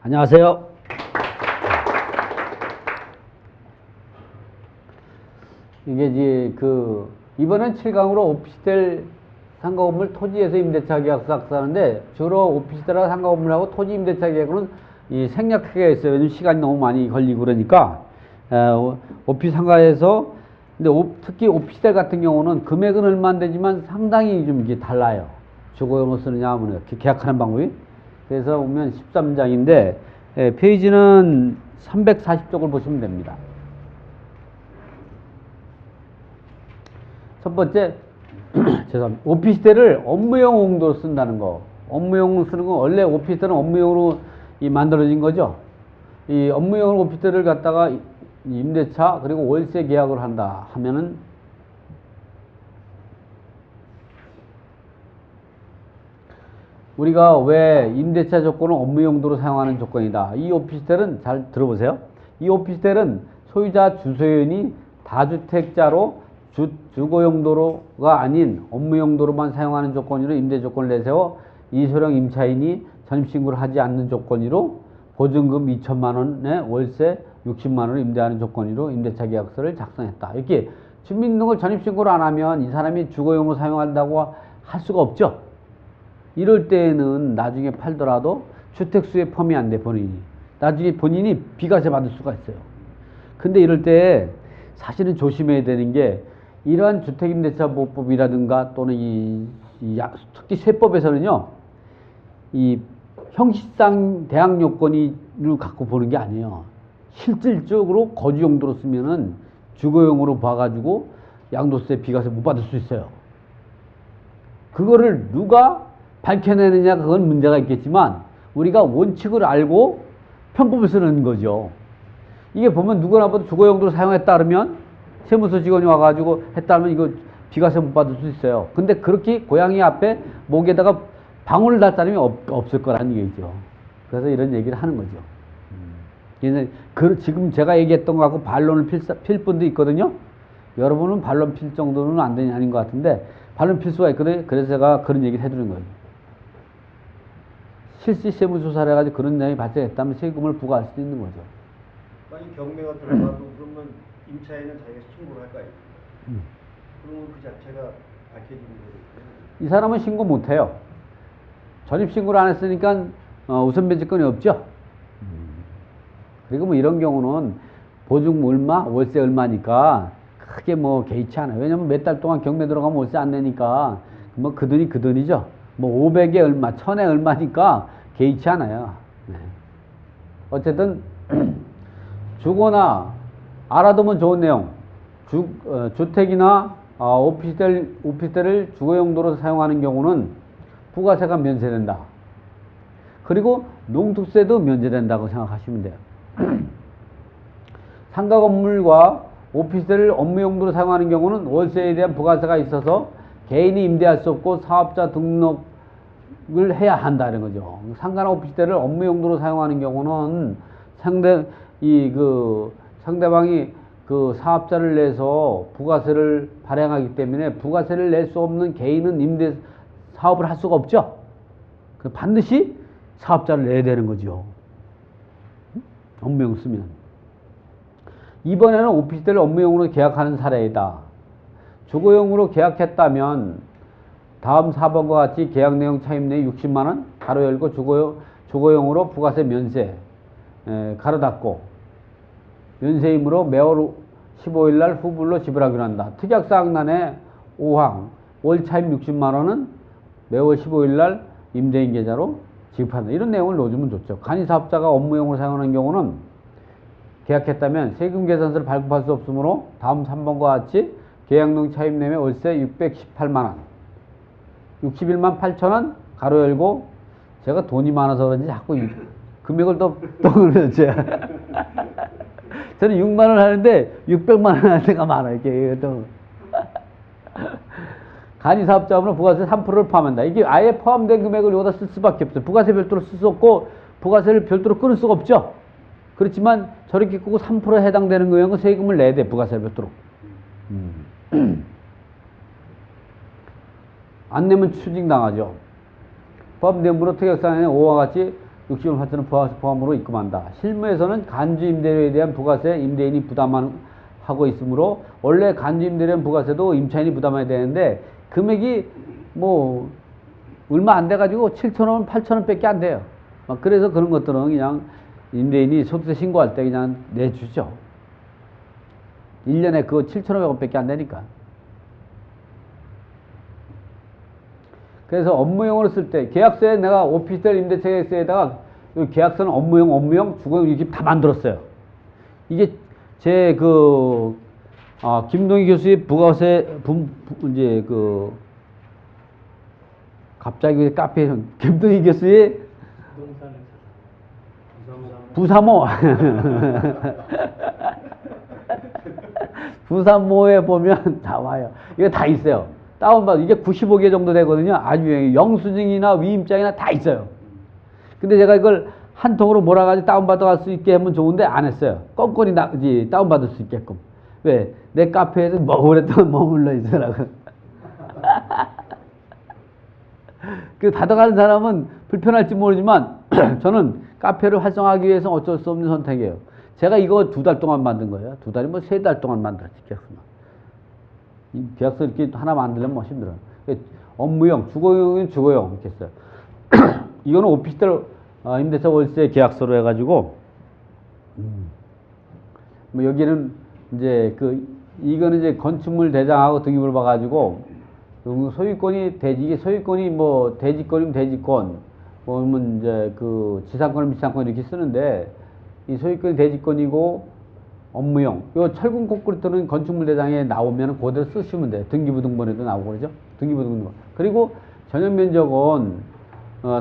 안녕하세요. 이게 이제 이번엔 7강으로 오피스텔 상가건물 토지에서 임대차 계약서 작성하는데, 주로 오피스텔하고 상가건물하고 토지 임대차 계약은 이 생략하게 했어요. 왜냐면 시간이 너무 많이 걸리고 그러니까. 오피스 상가에서, 근데 특히 오피스텔 같은 경우는 금액은 얼마 안 되지만 상당히 좀 이게 달라요. 주거용으로 쓰느냐 하면 계약하는 방법이. 그래서 보면 13장인데 페이지는 340쪽을 보시면 됩니다. 첫 번째, 죄송합니다. 오피스텔을 업무용 용도로 쓴다는 거. 업무용 쓰는 건 원래 오피스텔은 업무용으로 만들어진 거죠. 이 업무용 오피스텔을 갖다가 임대차 그리고 월세 계약을 한다 하면은 우리가 왜 임대차 조건을 업무 용도로 사용하는 조건이다. 이 오피스텔은 잘 들어보세요. 이 오피스텔은 소유자 주소연이 다주택자로 주거 용도로가 아닌 업무 용도로만 사용하는 조건으로 임대 조건을 내세워 이소령 임차인이 전입신고를 하지 않는 조건으로 보증금 2천만 원에 월세 60만 원을 임대하는 조건으로 임대차 계약서를 작성했다. 이렇게 주민등록을 전입신고를 안 하면 이 사람이 주거용으로 사용한다고 할 수가 없죠. 이럴 때에는 나중에 팔더라도 주택수에 포함이 안 돼, 본인이. 나중에 본인이 비과세 받을 수가 있어요. 근데 이럴 때 사실은 조심해야 되는 게, 이러한 주택임대차보호법이라든가 또는 특히 세법에서는요, 이 형식상 대항 요건을 갖고 보는 게 아니에요. 실질적으로 거주 용도로 쓰면은 주거용으로 봐가지고 양도세, 비과세 못 받을 수 있어요. 그거를 누가 밝혀내느냐, 그건 문제가 있겠지만 우리가 원칙을 알고 편법을 쓰는 거죠. 이게 보면 누구나 봐도 주거용도로 사용했다 그러면 세무서 직원이 와가지고 했다 면 이거 비과세 못 받을 수 있어요. 근데 그렇게 고양이 앞에 목에다가 방울을 달 사람이 없을 거라는 얘기죠. 그래서 이런 얘기를 하는 거죠. 지금 제가 얘기했던 거하고 반론을 필 분도 있거든요. 여러분은 반론 필 정도는 아닌 것 같은데 반론 필 수가 있거든요. 그래서 제가 그런 얘기를 해드리는 거예요. 실시 세무조사를 해가지고 그런 내용이 발생했다면 세금을 부과할 수 있는 거죠. 만약 경매가 들어가도 그러면 임차인은 자기가 신고를 할까요? 그러면 그 자체가 밝혀지는 거죠. 이 사람은 신고 못해요. 전입신고를 안 했으니까 우선 변제권이 없죠. 그리고 뭐 이런 경우는 보증 얼마, 월세 얼마니까 크게 뭐 개의치 않아요. 왜냐면 몇 달 동안 경매 들어가면 월세 안 내니까 뭐 그 돈이 그 돈이죠. 뭐 500에 얼마, 1000에 얼마니까 개의치 않아요. 네. 어쨌든 주거나 알아두면 좋은 내용. 주택이나 오피스텔을 주거용도로 사용하는 경우는 부가세가 면세된다. 그리고 농특세도 면제된다고 생각하시면 돼요. 상가 건물과 오피스텔을 업무 용도로 사용하는 경우는 월세에 대한 부가세가 있어서 개인이 임대할 수 없고 사업자 등록을 해야 한다는 거죠. 상가나 오피스텔을 업무 용도로 사용하는 경우는 상대방이 그 사업자를 내서 부가세를 발행하기 때문에 부가세를 낼 수 없는 개인은 임대 사업을 할 수가 없죠. 반드시 사업자를 내야 되는 거죠. 업무용 쓰면. 이번에는 오피스텔을 업무용으로 계약하는 사례이다. 주거용으로 계약했다면 다음 4번과 같이 계약 내용 차입 내에 60만원 가로 열고 주거용으로 부가세 면세 가로 닫고 면세이므로 매월 15일날 후불로 지불하기로 한다. 특약사항란에 5항 월 차입 60만원은 매월 15일날 임대인 계좌로 지급한다. 이런 내용을 넣어주면 좋죠. 간이사업자가 업무용으로 사용하는 경우는 계약했다면 세금 계산서를 발급할 수 없으므로 다음 3번과 같이 계약용 차입 내에 월세 618만원 61만 8천원 가로 열고, 제가 돈이 많아서 그런지 자꾸 금액을 또 그러죠. 저는 6만원 하는데 600만원 하는 데가 많아요. 이게 또. 간이사업자금으로 부가세 3%를 포함한다. 이게 아예 포함된 금액을 여기다 쓸 수밖에 없어요. 부가세 별도로 쓸 수 없고 부가세를 별도로 끊을 수가 없죠. 그렇지만 저렇게 끄고 3%에 해당되는 금액은 세금을 내야 돼. 부가세 별도로. 안 내면 추징당하죠. 법 내부로 특약사항에 5와 같이 60원 파트는 부가세 포함으로 입금한다. 실무에서는 간주 임대료에 대한 부가세 임대인이 부담하고 있으므로 원래 간주 임대료에 대한 부가세도 임차인이 부담해야 되는데 금액이 뭐 얼마 안 돼가지고 7,000원, 8,000원 밖에 안 돼요. 그래서 그런 것들은 그냥 임대인이 소득세 신고할 때 그냥 내주죠. 1년에 그거 7,500원 밖에 안 되니까. 그래서 업무용으로 쓸 때 계약서에 내가 오피스텔 임대차 계약서에다가 계약서는 업무용, 주거용 이렇게 다 만들었어요. 이게 제 김동희 교수의 부가세 이제 갑자기 카페에서 김동희 교수의 부사모 부사모에 보면 나와요. 이거 다 있어요. 다운받아. 이게 95개 정도 되거든요. 아주 유행해. 영수증이나 위임장이나 다 있어요. 근데 제가 이걸 한 통으로 몰아가지고 다운받아 갈 수 있게 하면 좋은데 안 했어요. 껌껌이 다운받을 수 있게끔. 왜? 내 카페에서 오랫동안 머물러 있으라고. 그 받아가는 사람은 불편할지 모르지만 저는 카페를 활성화하기 위해서 어쩔 수 없는 선택이에요. 제가 이거 2달 동안 만든 거예요. 2달이 뭐 3달 동안 만들었지, 계약서만. 이 계약서 이렇게 하나 만들려면 뭐 힘들어요. 업무용, 주거용은 주거용 이렇게 써요. 이거는 오피스텔 임대차 월세 계약서로 해가지고 뭐 여기는 이제 이거는 이제 건축물 대장하고 등기부를 봐가지고 소유권이 이게 소유권이 뭐 대지권이면 대지권, 뭐면 이제 지상권이면 지상권 이렇게 쓰는데 이 소유권이 대지권이고 업무용. 요 철근 콘크리트는 건축물 대장에 나오면 그대로 쓰시면 돼요. 등기부 등본에도 나오고 그러죠. 등기부 등본. 그리고 전용 면적은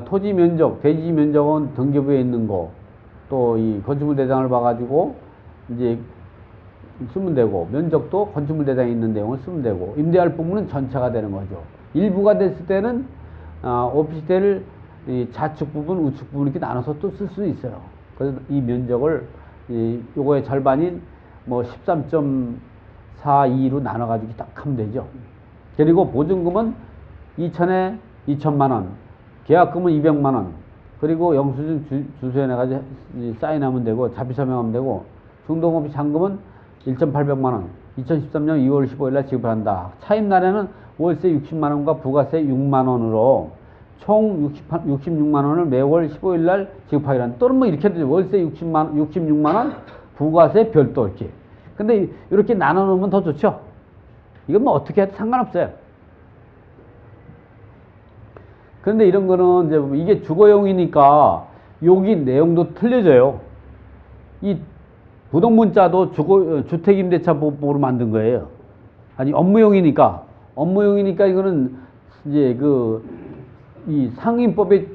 토지 면적, 대지 면적은 등기부에 있는 거. 또 이 건축물 대장을 봐가지고 이제 쓰면 되고, 면적도 건축물 대장에 있는 내용을 쓰면 되고, 임대할 부분은 전체가 되는 거죠. 일부가 됐을 때는 오피스텔을 좌측 부분, 우측 부분 이렇게 나눠서 또 쓸 수 있어요. 그래서 이 면적을 요거의 절반인 뭐 13.42로 나눠가지고 딱 하면 되죠. 그리고 보증금은 2천에 2천만 원, 계약금은 200만 원, 그리고 영수증 주소에 내가지고 사인하면 되고, 자필 서명하면 되고, 중도금비 잔금은 1,800만 원, 2013년 2월 15일 날 지급한다. 차입날에는 월세 60만 원과 부가세 6만 원으로 총 66만 원을 매월 15일 날 지급하기란. 또는 뭐 이렇게 되죠. 월세 66만 원, 부가세 별도 이렇게. 근데 이렇게 나눠 놓으면 더 좋죠. 이건 뭐 어떻게 해도 상관없어요. 그런데 이런 거는 이제 이게 주거용이니까 여기 내용도 틀려져요. 이 부동문자도 주택임대차보호법으로 만든 거예요. 아니, 업무용이니까 이거는 이제 이 상임법에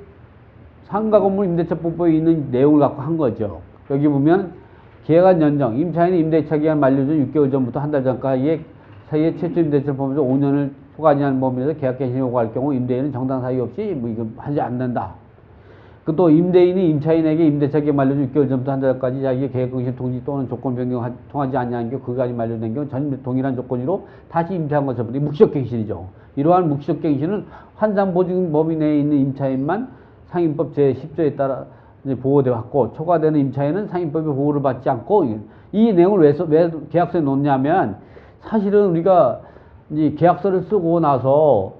상가건물 임대차법에 있는 내용을 갖고 한 거죠. 여기 보면 계약한 연장, 임차인이 임대차 기간 만료 전 6개월 전부터 한 달 전까지 사이에 최초 임대차를 포함해서 5년을 초과하지 않은 범위에서 계약 개시 요구할 경우 임대인은 정당 사유 없이 뭐 이거 하지 않는다. 또 임대인이 임차인에게 임대차 기간 만료 전 6개월 전부터 한 달까지 자기의 계약갱신 통지 또는 조건 변경 통하지 않냐는 경우 그간이 만료된 경우 전 동일한 조건으로 다시 임대한 것처럼 묵시적갱신이죠. 이러한 묵시적갱신은 환상보증 범위 내에 있는 임차인만 상임법 제10조에 따라 보호되어 왔고, 초과되는 임차인은 상임법의 보호를 받지 않고. 이 내용을 왜 계약서에 놓냐면, 사실은 우리가 이제 계약서를 쓰고 나서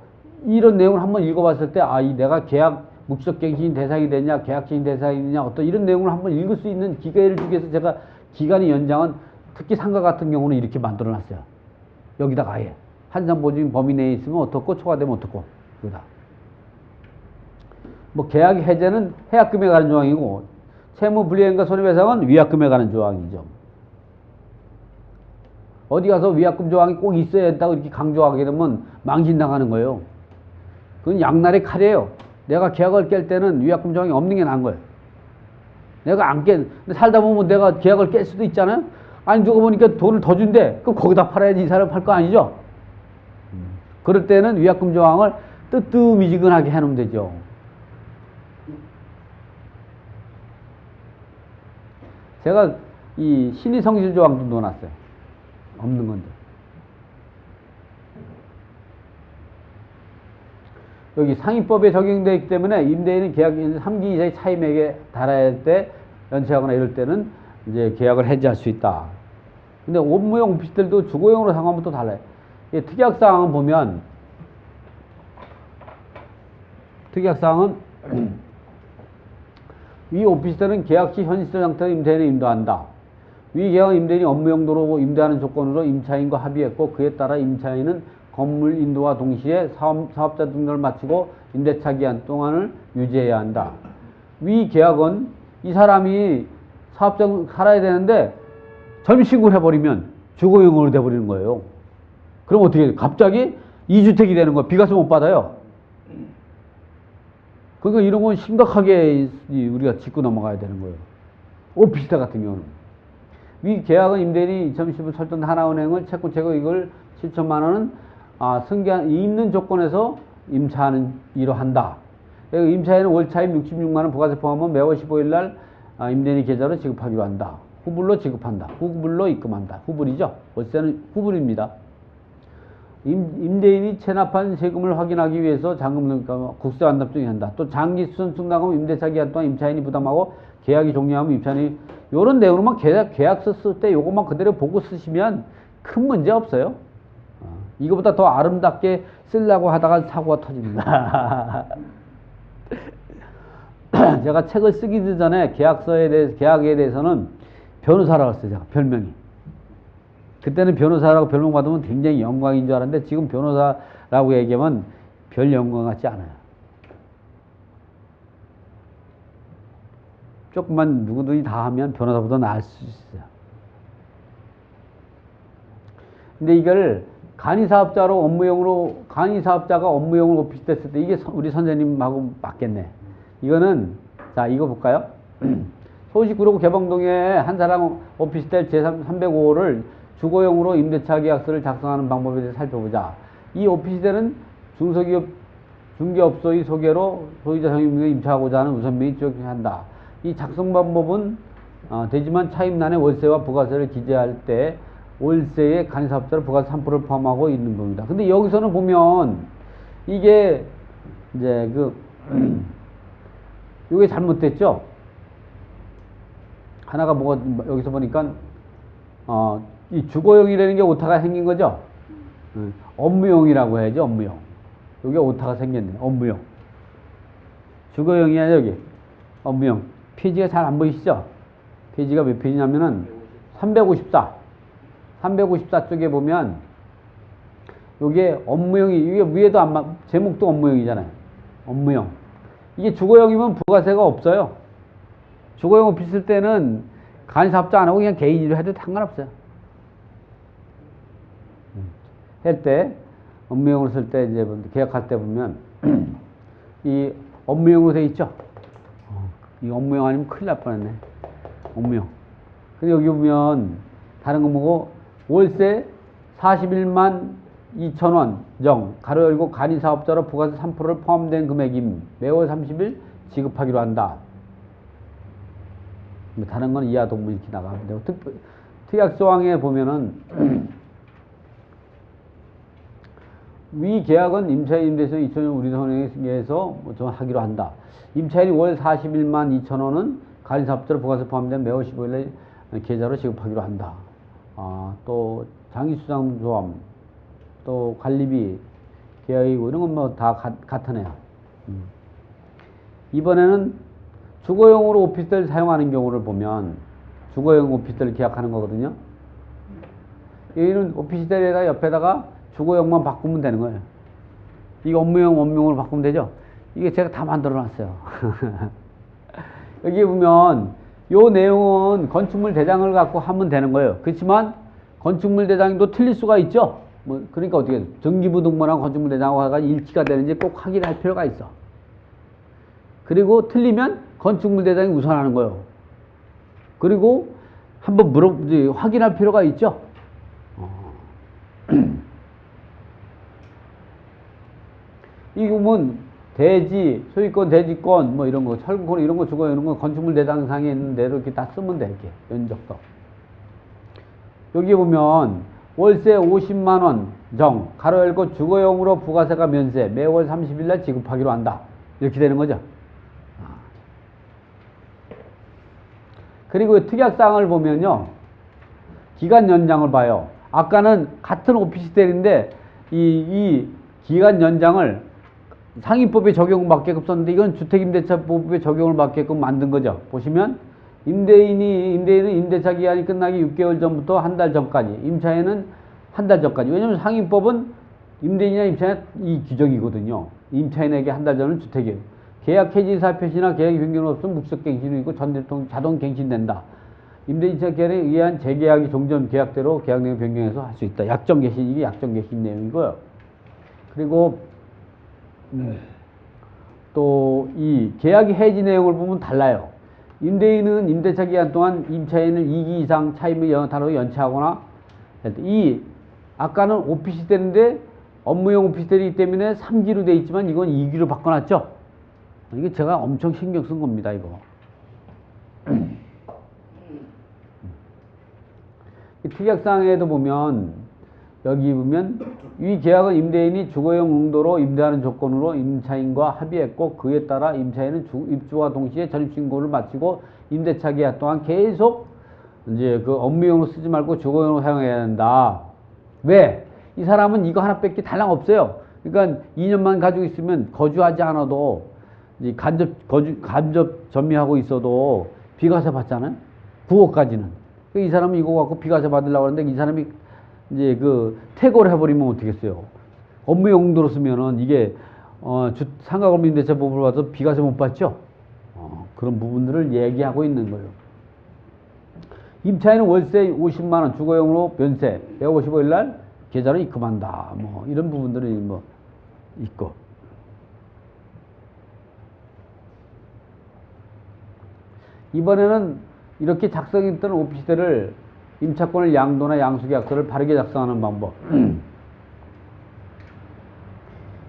이런 내용을 한번 읽어봤을 때, 이 내가 계약 묵시적갱신 대상이 되냐, 계약갱신 대상이 되냐, 어떤 이런 내용을 한번 읽을 수 있는 기회를 주기 위해서 제가 기간의 연장은 특히 상가 같은 경우는 이렇게 만들어 놨어요. 여기다가 아예 환상보증 범위 내에 있으면 어떻고, 초과되면 어떻고, 여기다. 뭐 계약 해제는 해약금에 관한 조항이고, 채무 불이행과 손해배상은 위약금에 관한 조항이죠. 어디 가서 위약금 조항이 꼭 있어야 된다고 이렇게 강조하게 되면 망신당하는 거예요. 그건 양날의 칼이에요. 내가 계약을 깰 때는 위약금 조항이 없는 게 나은 거예요. 내가 안 근데 살다 보면 내가 계약을 깰 수도 있잖아요. 아니, 누가 보니까 돈을 더 준대. 그럼 거기다 팔아야지 이 사람 팔 거 아니죠? 그럴 때는 위약금 조항을 뜨뜻미지근하게 해놓으면 되죠. 제가 이 신의성실 조항도 넣어놨어요. 없는 건데. 여기 상위법에 적용되어 있기 때문에 임대인은 계약 3기 이상의 차임액에 달해야 할 때 연체하거나 이럴 때는 이제 계약을 해지할 수 있다. 근데 업무용 오피스텔도 주거용으로 상하면 또 달라요. 특약사항은 보면 특약사항은 위 오피스텔은 계약 시 현실적 상태로 임차인을 인도한다. 위 계약은 임대인이 업무용도로 임대하는 조건으로 임차인과 합의했고 그에 따라 임차인은 건물 인도와 동시에 사업자 등록을 마치고 임대차 기한 동안을 유지해야 한다. 위 계약은 이 사람이 사업자 살아야 되는데 전입신고를 해버리면 주거용으로 돼버리는 거예요. 그럼 어떻게 해요? 갑자기 2주택이 되는 거예요. 비과세 못 받아요. 그러니까 이런 건 심각하게 우리가 짚고 넘어가야 되는 거예요. 오피스텔 같은 경우는. 위 계약은 임대인이 2010년 설정 하나은행을 채권 채고 이걸 7천만 원은 승계한 있는 조건에서 임차하는 이로 한다. 임차인은 월차임 66만 원 부가세 포함하면 매월 15일 날 임대인의 계좌로 지급하기로 한다. 후불로 지급한다. 후불로 입금한다. 후불이죠. 월세는 후불입니다. 임대인이 체납한 세금을 확인하기 위해서 잔금 국세 완납증이 한다. 또 장기 수선 승낙하면 임대차 기간 동안 임차인이 부담하고 계약이 종료하면 임차인이 요런 내용으로만 계약서 쓸 때 요것만 그대로 보고 쓰시면 큰 문제 없어요. 이거보다 더 아름답게 쓰려고 하다가 사고가 터집니다. 제가 책을 쓰기 전에 계약에 대해서는 변호사라고 했어요. 제가 별명이. 그때는 변호사라고 별명 받으면 굉장히 영광인 줄 알았는데 지금 변호사라고 얘기하면 별 영광 같지 않아요. 조금만 누구든지 다 하면 변호사보다 나을 수 있어요. 근데 이걸 간이사업자가 업무용으로 오피스텔 쓸 때 이게 우리 선생님하고 맞겠네. 이거는 자 이거 볼까요? 서울시 구로구 개봉동에 한 사람 오피스텔 제305호를 주거용으로 임대차 계약서를 작성하는 방법에 대해서 살펴보자. 이 오피스텔은 중소기업 중개업소의 소개로 소유자 성인명에 임차하고자 하는 우선명이 지적한다. 이 작성 방법은 되지만 차임란에 월세와 부가세를 기재할 때 월세에 간이사업자를 부가세 3%를 포함하고 있는 겁니다. 근데 여기서는 보면 이게 이제 이게 잘못됐죠? 하나가 뭐가 여기서 보니까 이 주거용이라는 게 오타가 생긴 거죠? 업무용이라고 해야죠, 업무용. 여기 오타가 생겼네, 업무용. 주거용이 아니라 여기, 업무용. 페이지가 잘 안 보이시죠? 페이지가 몇 페이지냐면은 354. 354 쪽에 보면, 요게 업무용이, 이게 위에도 제목도 업무용이잖아요. 업무용. 이게 주거용이면 부가세가 없어요. 주거용 오피스 때는 간이사업자 안 하고 그냥 개인으로 해도 상관없어요. 할 때, 업무용으로 쓸 때, 이제 계약할 때 보면, 이 업무용으로 돼 있죠? 이 업무용 아니면 큰일 날 뻔했네. 업무용. 근데 여기 보면, 다른 거 뭐고, 월세 41만 2천원 정, 가로 열고 간이사업자로 부가세 3%를 포함된 금액임. 매월 30일 지급하기로 한다. 다른 건 이하 동문 이렇게 나가면 되고, 특약조항에 보면은, 위 계약은 임차인 임대에서 2000년 우리선행에서 하기로 한다. 임차인이 월 41만 2천원은 간이사업자로 부가세 포함된 매월 15일에 계좌로 지급하기로 한다. 또 장기수당조합, 또 관리비, 계약이고 이런 건 뭐 다 같으네요. 이번에는 주거용으로 오피스텔 사용하는 경우를 보면 주거용 오피스텔을 계약하는 거거든요. 여기는 오피스텔에다 옆에다가 주거용만 바꾸면 되는 거예요. 이게 업무용으로 바꾸면 되죠? 이게 제가 다 만들어 놨어요. 여기 보면 요 내용은 건축물 대장을 갖고 하면 되는 거예요. 그렇지만 건축물 대장도 틀릴 수가 있죠? 그러니까 어떻게 해요? 등기부등본하고 건축물 대장하고 일치가 되는지 꼭 확인할 필요가 있어. 그리고 틀리면 건축물 대장이 우선하는 거예요. 그리고 한번 확인할 필요가 있죠? 이거 보면 대지, 소유권, 대지권, 뭐 이런 거, 철권 이런 거 주거 이런 거 건축물 대장상에 있는 대로 이렇게 다 쓰면 돼, 이렇게 면적도. 여기 보면 월세 50만 원 정, 가로 열고 주거용으로 부가세가 면세, 매월 30일 날 지급하기로 한다. 이렇게 되는 거죠. 그리고 특약사항을 보면요. 기간 연장을 봐요. 아까는 같은 오피스텔인데 이 기간 연장을 상위법에 적용을 받게끔 썼는데 이건 주택임대차법에 적용을 받게끔 만든 거죠. 보시면 임대인은 임대차 기간이 끝나기 6개월 전부터 한 달 전까지, 임차인은 한 달 전까지. 왜냐하면 상위법은 임대인이나 임차인 이 규정이거든요. 임차인에게 한 달 전은 주택이에요. 계약 해지 사표시나 계약이 변경 없으면 묵속갱신이고 전대통 자동 갱신된다. 임대인차 계약에 의한 재계약이 종전 계약대로 계약 내용 변경해서 할 수 있다. 약정 개시, 이게 약정 개시 내용이고요. 그리고 또 이 계약의 해지 내용을 보면 달라요. 임대인은 임대차 기간 동안 임차인을 2기 이상 차임을 연타로 연체하거나, 이 아까는 오피스텔인데 업무용 오피스텔이기 때문에 3기로 돼 있지만 이건 2기로 바꿔놨죠. 이게 제가 엄청 신경 쓴 겁니다, 이거. 특약사항에도 보면, 여기 보면, 이 계약은 임대인이 주거용 용도로 임대하는 조건으로 임차인과 합의했고, 그에 따라 임차인은 입주와 동시에 전입신고를 마치고, 임대차 계약 동안 계속, 이제 그 업무용으로 쓰지 말고 주거용으로 사용해야 한다. 왜? 이 사람은 이거 하나밖에 달랑 없어요. 그러니까 2년만 가지고 있으면 거주하지 않아도, 간접 점유하고 있어도 비과세 받잖아요. 9억까지는. 이 사람은 이거 갖고 비과세 받으려고 하는데 이 사람이 이제 그 퇴거를 해버리면 어떻겠어요. 업무 용도로 쓰면은 이게 상가건물 임대차법으로 봐서 비과세 못 받죠. 그런 부분들을 얘기하고 있는 거예요. 임차인은 월세 50만 원 주거용으로 면세 155일 날 계좌로 입금한다. 뭐 이런 부분들이 뭐 있고. 이번에는 이렇게 작성했던 오피스텔을 임차권을 양도나 양수계약서를 바르게 작성하는 방법.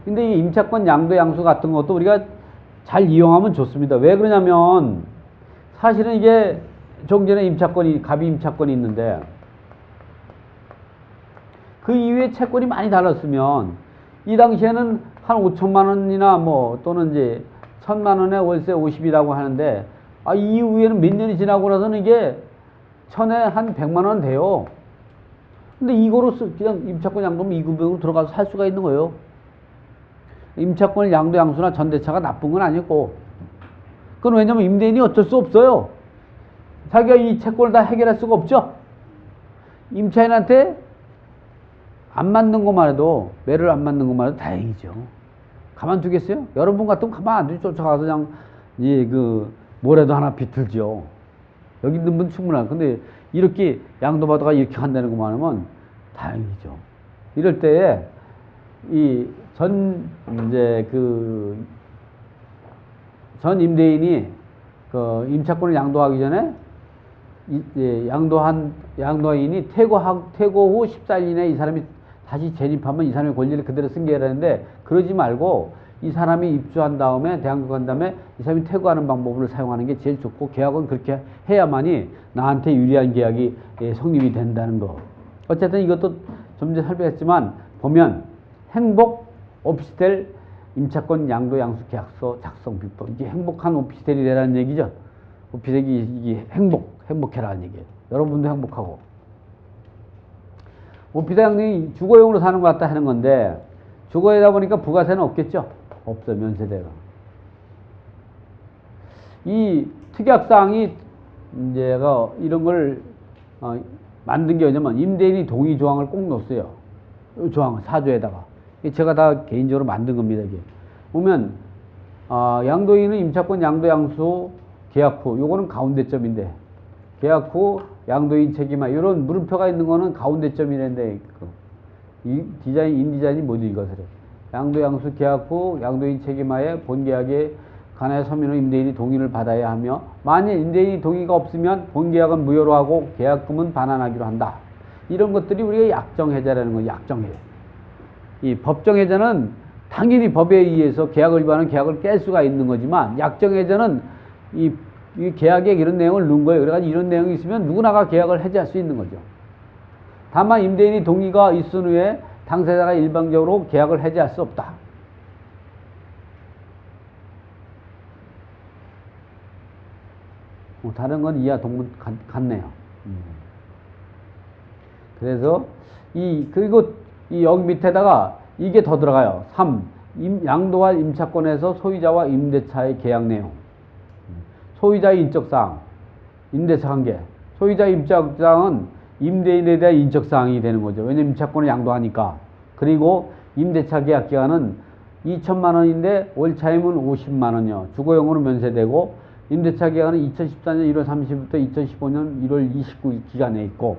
근데 이 임차권 양도 양수 같은 것도 우리가 잘 이용하면 좋습니다. 왜 그러냐면 사실은 이게 좀 전에 임차권이 갑이 임차권이 있는데 그 이후에 채권이 많이 달랐으면 이 당시에는 한 5천만 원이나 뭐 또는 이제 1,000만 원에 월세 50이라고 하는데 이후에는 몇 년이 지나고 나서는 이게 천에 한 100만 원 돼요. 근데 이거로 그냥 임차권 양도면 2급으로 들어가서 살 수가 있는 거예요. 임차권 양도 양수나 전대차가 나쁜 건 아니고. 그건 왜냐면 임대인이 어쩔 수 없어요. 자기가 이 채권을 다 해결할 수가 없죠. 임차인한테 안 맞는 것만 해도, 매를 안 맞는 것만 해도 다행이죠. 가만두겠어요? 여러분 같으면 가만 안 두고 쫓아가서 그냥 뭐라도 하나 비틀죠. 여기 있는 분 충분한. 근데 이렇게 양도받아가 이렇게 한다는 것만 하면 다행이죠. 이럴 때에 전 임대인이 임차권을 양도하기 전에 양도인이 퇴거 후 14일 이내에 이 사람이 다시 재입하면 이 사람의 권리를 그대로 승계해야 하는데 그러지 말고 이 사람이 입주한 다음에 대학교 간 다음에 이 사람이 퇴거하는 방법을 사용하는 게 제일 좋고 계약은 그렇게 해야만이 나한테 유리한 계약이 성립이 된다는 거. 어쨌든 이것도 좀 전에 설명했지만 보면 행복 오피스텔 임차권 양도 양수 계약서 작성 비법. 이게 행복한 오피스텔이 되라는 얘기죠. 오피스텔이 이게 행복해라는 얘기예요. 여러분도 행복하고. 오피스텔이 주거용으로 사는 것 같다 하는 건데 주거에다 보니까 부가세는 없겠죠. 없어 면세대가. 이 특약사항이 이제가 이런 걸 만든 게 뭐냐면 임대인이 동의 조항을 꼭 넣었어요. 이 조항을 사조에다가. 제가 다 개인적으로 만든 겁니다. 이게 보면 양도인은 임차권 양도 양수 계약 후 요거는 가운데점인데 계약 후 양도인 책임하 이런 물음표가 있는 거는 가운데점이란데 이 디자인 인디자인이 못 읽어서 그래. 양도 양수 계약 후 양도인 책임하에 본 계약에 관하여 서면으로 임대인이 동의를 받아야 하며 만일 임대인이 동의가 없으면 본 계약은 무효로 하고 계약금은 반환하기로 한다. 이런 것들이 우리가 약정해제라는 거예요. 약정해제. 이 법정해제는 당연히 법에 의해서 계약을 위반하는 계약을 깰 수가 있는 거지만 약정해제는 이 계약에 이런 내용을 넣은 거예요. 그래가지고 이런 내용이 있으면 누구나가 계약을 해제할 수 있는 거죠. 다만 임대인이 동의가 있은 후에 당사자가 일방적으로 계약을 해지할 수 없다. 다른 건 이하 동문 같네요. 그래서 그리고 여기 밑에다가 이게 더 들어가요. 3. 양도할 임차권에서 소유자와 임대차의 계약 내용. 소유자의 인적사항, 임대차 관계. 소유자의 인적사항은 임대인에 대한 인적사항이 되는 거죠. 왜냐면 임차권을 양도하니까. 그리고 임대차 계약 기간은 2천만 원인데 월 차임은 50만 원이요. 주거용으로 면세되고 임대차 계약은 2014년 1월 30일부터 2015년 1월 29일 기간에 있고,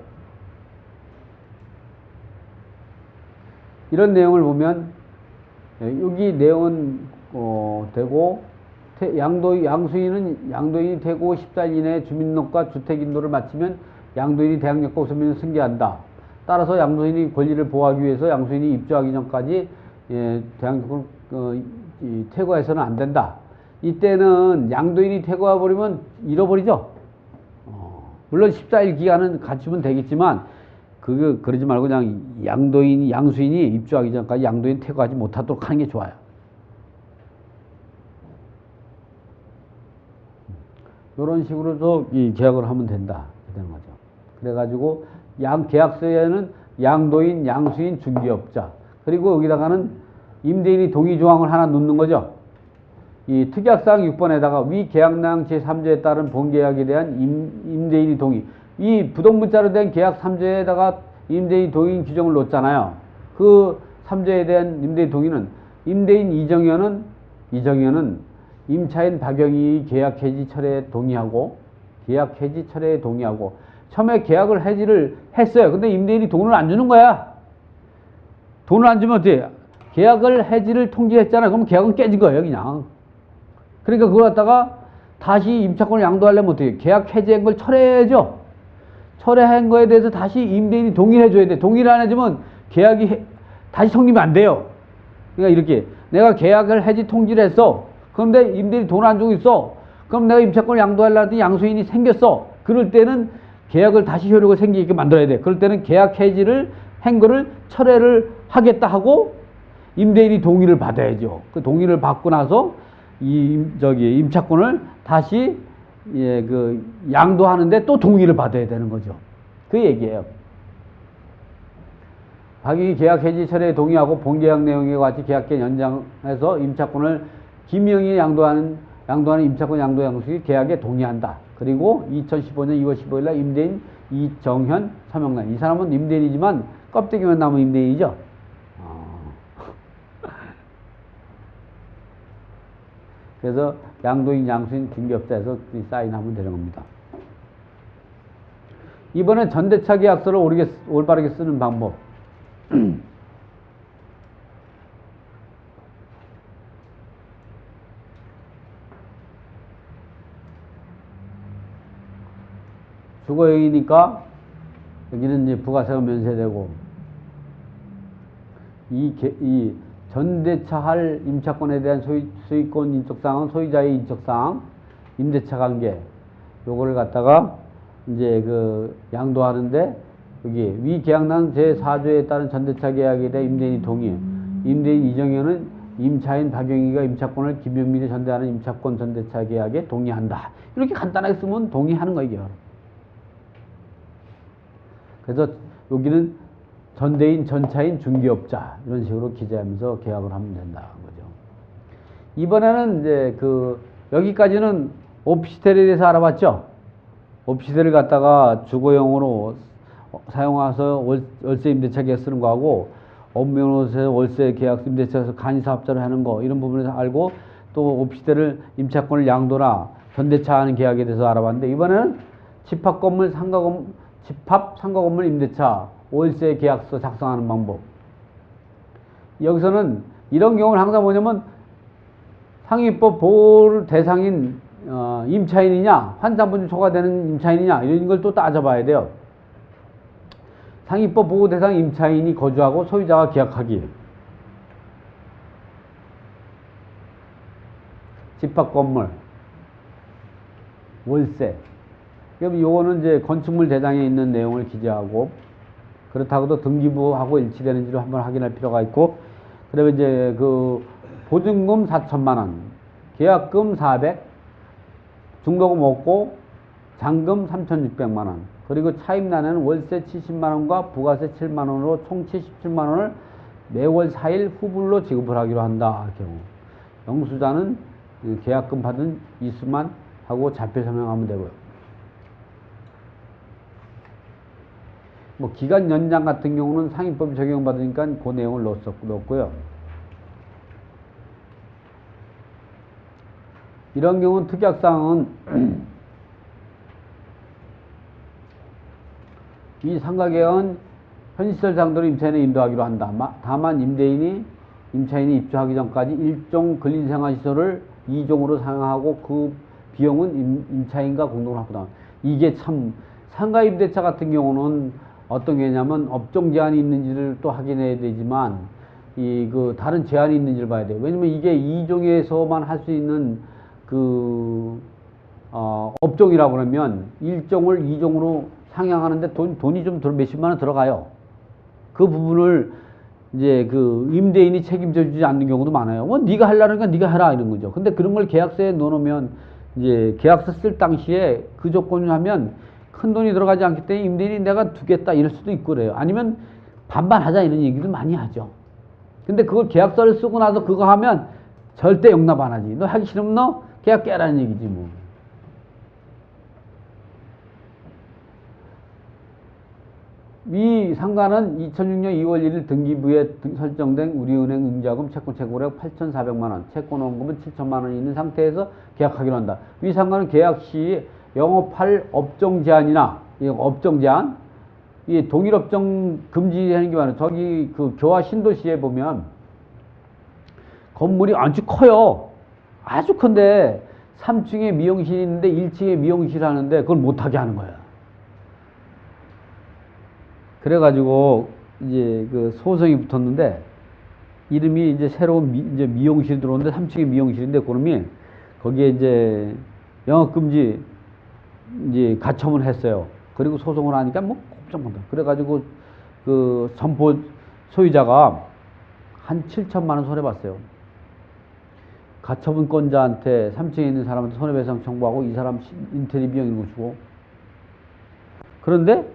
이런 내용을 보면 여기 내용은 되고 양도인이 퇴고 14일 이내에 주민등록과 주택인도를 마치면 양도인이 대항력과 우선민을 승계한다. 따라서 양도인이 권리를 보호하기 위해서 양도인이 입주하기 전까지 대항력을 퇴거해서는 안 된다. 이때는 양도인이 퇴거해버리면 잃어버리죠. 물론 14일 기간은 갖추면 되겠지만 그러지 말고 그냥 양수인이 입주하기 전까지 양도인 퇴거하지 못하도록 하는 게 좋아요. 이런 식으로도 이 계약을 하면 된다. 되는 거죠. 그래가지고 계약서에는 양도인, 양수인, 중개업자, 그리고 여기다가는 임대인이 동의 조항을 하나 넣는 거죠. 이 특약사항 6번에다가 위 계약내용 제3조에 따른 본계약에 대한 임대인이 동의. 이 부동문자로 된 계약 3조에다가 임대인 동의 규정을 넣었잖아요. 그 3조에 대한 임대인 동의는 임대인 이정현은 임차인 박영희 계약 해지 철회에 동의하고 처음에 계약을 해지를 했어요. 근데 임대인이 돈을 안 주는 거야. 돈을 안 주면 어떻게 해? 계약을 해지를 통지했잖아. 그럼 계약은 깨진 거예요, 그냥. 그러니까 그걸 갖다가 다시 임차권을 양도하려면 어떻게 해? 계약 해지한 걸 철회해야죠. 철회한 거에 대해서 다시 임대인이 동의를 해줘야 돼. 동의를 안 해주면 계약이 다시 성립이 안 돼요. 그러니까 이렇게 내가 계약을 해지 통지를 했어. 그런데 임대인이 돈 안 주고 있어. 그럼 내가 임차권을 양도하려고 했더니 양수인이 생겼어. 그럴 때는 계약을 다시 효력을 생기게 만들어야 돼. 그럴 때는 계약 해지를 한 거를 철회를 하겠다 하고 임대인이 동의를 받아야죠. 그 동의를 받고 나서 임차권을 다시 양도하는데 또 동의를 받아야 되는 거죠. 그 얘기예요. 박영희 계약 해지 철회에 동의하고 본계약 내용과 같이 계약기간 연장해서 임차권을 김영희 양도하는 임차권 양도 양수기 계약에 동의한다. 그리고 2015년 2월 15일 날 임대인 이정현 서명란. 이 사람은 임대인이지만 껍데기만 남은 임대인이죠. 그래서 양도인, 양수인, 중개업자에서 사인하면 되는 겁니다. 이번엔 전대차 계약서를 올바르게 쓰는 방법. 주거용이니까 여기는 이제 부가세가 면세되고, 이 전대차 할 임차권에 대한 소유권 인적사항은 소유자의 인적사항, 임대차 관계, 요거를 갖다가 이제 양도하는데, 여기 위 계약난 제4조에 따른 전대차 계약에 대해 임대인이 동의. 임대인 이정현은 임차인 박영희가 임차권을 김영민에 전대하는 임차권 전대차 계약에 동의한다. 이렇게 간단하게 쓰면 동의하는 거예요. 그래서 여기는 전대인, 전차인, 중개업자 이런 식으로 기재하면서 계약을 하면 된다는 거죠. 이번에는 이제 여기까지는 오피스텔에 대해서 알아봤죠. 오피스텔을 갖다가 주거용으로 사용해서 월세 임대차 계약 쓰는 거하고 업무용으로 월세 계약 임대차에서 간이사업자로 하는 거, 이런 부분에서 알고, 또 오피스텔을 임차권을 양도나 전대차 하는 계약에 대해서 알아봤는데, 이번에는 집합 상가 건물 임대차 월세 계약서 작성하는 방법. 여기서는 이런 경우는 항상 뭐냐면 상위법 보호 대상인 임차인이냐, 환산분이 초과되는 임차인이냐, 이런 걸 또 따져봐야 돼요. 상위법 보호 대상 임차인이 거주하고 소유자가 계약하기. 집합 건물 월세. 그럼 요거는 이제 건축물 대장에 있는 내용을 기재하고, 그렇다고도 등기부하고 일치되는지를 한번 확인할 필요가 있고, 그다음에 이제 그 보증금 4천만 원, 계약금 400, 중도금 없고 잔금 3,600만 원, 그리고 차입난에는 월세 70만 원과 부가세 7만 원으로 총 77만 원을 매월 4일 후불로 지급을 하기로 한다 할 경우, 영수자는 계약금 받은 이수만 하고 자표 설명하면 되고요. 뭐 기간 연장 같은 경우는 상위법이 적용받으니까 그 내용을 넣었고요. 이런 경우는 특약사항은 이 상가계약은 현시설 상도로 임차인에 인도하기로 한다. 다만 임차인이 입주하기 전까지 일종 근린생활시설을 2종으로 사용하고 그 비용은 임차인과 공동으로 부담. 이게 참 상가임대차 같은 경우는 어떤 게냐면 업종 제한이 있는지를 또 확인해야 되지만 이 그 다른 제한이 있는지를 봐야 돼요. 왜냐면 이게 2종에서만 할 수 있는 그 업종이라고 그러면 1종을 2종으로 상향하는데 돈이 좀 몇십만 원 들어가요. 그 부분을 이제 그 임대인이 책임져 주지 않는 경우도 많아요. 뭐 네가 하려니까 네가 해라 이런 거죠. 근데 그런 걸 계약서에 넣어놓으면 이제 계약서 쓸 당시에 그 조건을 하면 큰 돈이 들어가지 않기 때문에 임대인이 내가 두겠다 이럴 수도 있고 그래요. 아니면 반반하자 이런 얘기도 많이 하죠. 근데 그걸 계약서를 쓰고 나서 그거 하면 절대 용납 안 하지. 너 하기 싫으면 너 계약 깨라는 얘기지 뭐. 이 상가는 2006년 2월 1일 등기부에 설정된 우리은행 응자금 채권 채권액 8,400만 원, 채권원금은 7천만 원이 있는 상태에서 계약하기로 한다. 이 상가는 계약 시 영업할 업종 제한이나 업종 제한, 이 동일 업종 금지하는 게 많아요. 저기 그 교화 신도시에 보면 건물이 아주 커요. 아주 큰데 3층에 미용실이 있는데 1층에 미용실 하는데 그걸 못하게 하는 거야. 그래가지고 이제 그 소송이 붙었는데 이름이 이제 새로운 이제 미용실 들어오는데 3층에 미용실인데 그놈이 거기에 이제 영업금지 이제 가처분 했어요. 그리고 소송을 하니까 뭐 꼼짝 못해. 그래가지고 그 점포 소유자가 한 7천만 원 손해봤어요. 가처분권자한테 3층에 있는 사람한테 손해배상 청구하고 이 사람 인테리어 비용 이런 거 주고. 그런데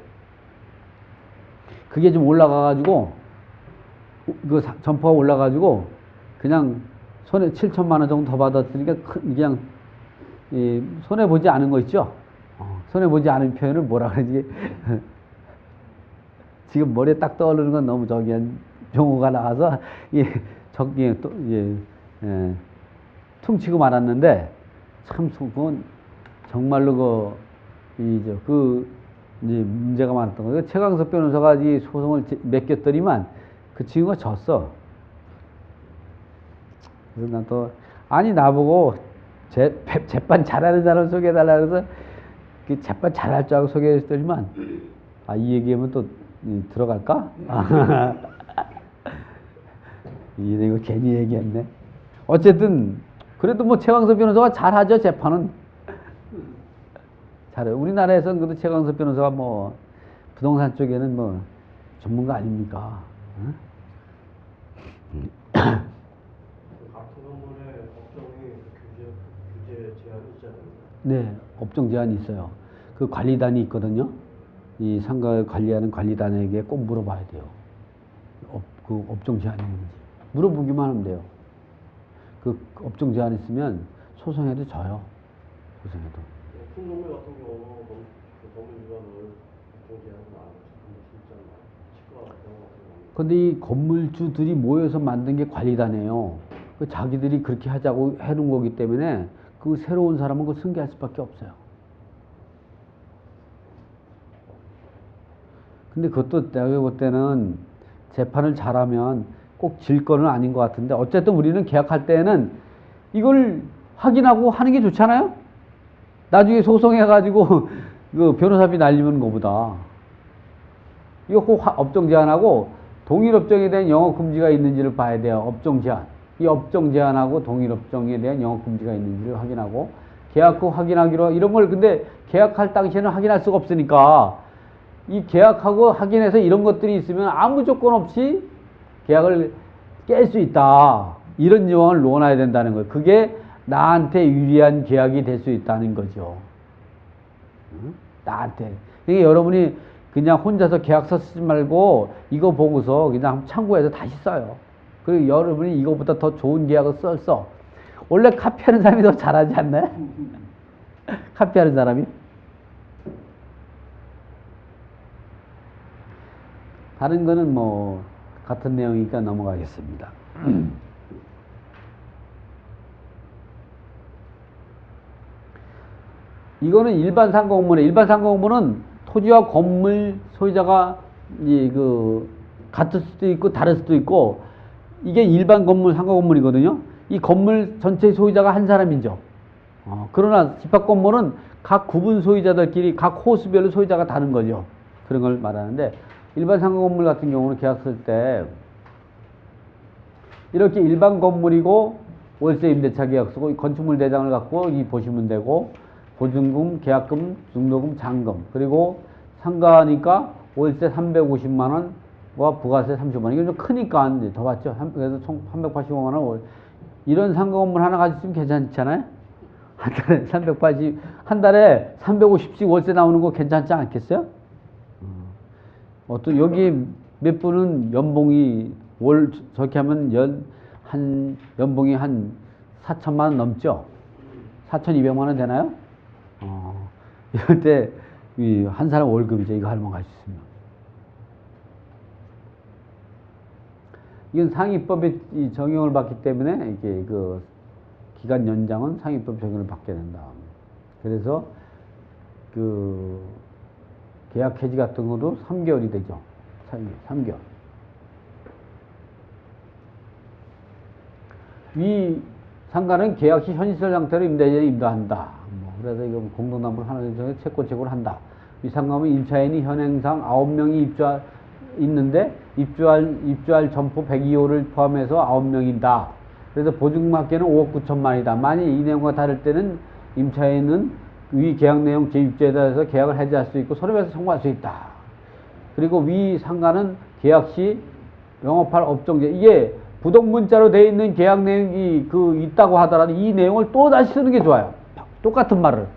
그게 좀 올라가가지고 그 점포가 올라가지고 그냥 손해 7천만 원 정도 더 받았으니까 그냥 손해 보지 않은 거 있죠. 손해 보지 않은 표현을 뭐라 그러지? 지금 머리에 딱 떠오르는 건 너무 저기한 용어가 나와서 저기에 또 퉁치고 말았는데 참 그건 정말로 이제 문제가 많았던 거예요. 최강석 변호사가 이 소송을 맡겼더니만 그 친구가 졌어. 그래서 난 또 아니 나보고 재판 잘하는 사람 소개해달라 그래서 그 재판 잘할 줄 알고 소개했더니만 이 얘기하면 또 들어갈까? 이거 괜히 얘기했네. 어쨌든 그래도 뭐 최강석 변호사가 잘하죠. 재판은 잘해요. 우리나라에서는 그래도 최강석 변호사가 뭐 부동산 쪽에는 뭐 전문가 아닙니까? 응? 같은 건물에 업종이 규제 제한이 있잖아요. 네, 업종 제한이 있어요. 그 관리단이 있거든요. 이 상가를 관리하는 관리단에게 꼭 물어봐야 돼요. 그 업종 제한이 있는지. 물어보기만 하면 돼요. 그 업종 제한 있으면 소송해도 져요. 소송해도. 큰 건물 같은 경우는 건물 기관을 업종 제한이 많아요. 치과 병원 같은 경우. 근데 이 건물주들이 모여서 만든 게 관리단이에요. 그 자기들이 그렇게 하자고 해놓은 거기 때문에 그 새로운 사람은 그 승계할 수밖에 없어요. 근데 그것도 내가 볼 때는 재판을 잘하면 꼭 질 거는 아닌 것 같은데 어쨌든 우리는 계약할 때는 이걸 확인하고 하는 게 좋잖아요. 나중에 소송해가지고 그 변호사비 날리는 것보다 이거 꼭 업종 제한하고 동일 업종에 대한 영업 금지가 있는지를 봐야 돼요. 업종 제한. 이 업종 제한하고 동일 업종에 대한 영업 금지가 있는지를 확인하고 계약 후 확인하기로 이런 걸 근데 계약할 당시에는 확인할 수가 없으니까 이 계약하고 확인해서 이런 것들이 있으면 아무 조건 없이 계약을 깰 수 있다. 이런 조항을 넣어놔야 된다는 거예요. 그게 나한테 유리한 계약이 될 수 있다는 거죠. 응? 나한테. 그러니까 여러분이 그냥 혼자서 계약서 쓰지 말고 이거 보고서 그냥 참고해서 다시 써요. 그리고 여러분이 이거보다 더 좋은 계약을 써. 원래 카피하는 사람이 더 잘하지 않나요? 카피하는 사람이? 다른 거는 뭐 같은 내용이니까 넘어가겠습니다. 이거는 일반 상가공문에 일반 상가공문은 토지와 건물 소유자가 같을 수도 있고 다를 수도 있고 이게 일반 건물 상가공문이거든요. 이 건물 전체 소유자가 한 사람이죠. 그러나 집합건물은 각 구분 소유자들끼리 각 호수별로 소유자가 다른 거죠. 그런 걸 말하는데 일반 상가건물 같은 경우는 계약 쓸 때 이렇게 일반 건물이고 월세 임대차 계약서고 건축물 대장을 갖고 이 보시면 되고 보증금, 계약금, 중도금, 잔금 그리고 상가니까 월세 350만 원과 부가세 30만 원. 이게 좀 크니까 이제 더 받죠. 그래서 총 385만 원. 이런 상가 건물 하나 가지고 있으면 괜찮잖아요. 한 달에 380, 한 달에 350씩 월세 나오는 거 괜찮지 않겠어요? 여기 몇 분은 연봉이 저렇게 하면 연봉이 한 4천만 원 넘죠? 4,200만 원 되나요? 이럴 때, 한 사람 월급이죠. 이거 하나만 갈 수 있으면. 이건 상위법의 적용을 받기 때문에, 이게 기간 연장은 상위법 적용을 받게 된다. 그래서, 계약 해지 같은 것도 3개월이 되죠. 3개월. 위 상가는 계약 시 현시설 상태로 임대인이 임대한다. 그래서 이거 공동담보를 하나 정도 채권책으로 한다. 이 상가는 임차인이 현행상 9명이 있는데 입주할 점포 102호를 포함해서 9명이다. 그래서 보증금합계는 5억 9천만 원이다. 만약 이 내용과 다를 때는 임차인은 위 계약 내용 제6조에 대해서 계약을 해지할 수 있고 서류에서 청구할 수 있다. 그리고 위 상가는 계약 시 영업할 업종제 이게 부동문자로 되어 있는 계약 내용이 있다고 하더라도 이 내용을 또 다시 쓰는 게 좋아요. 똑같은 말을.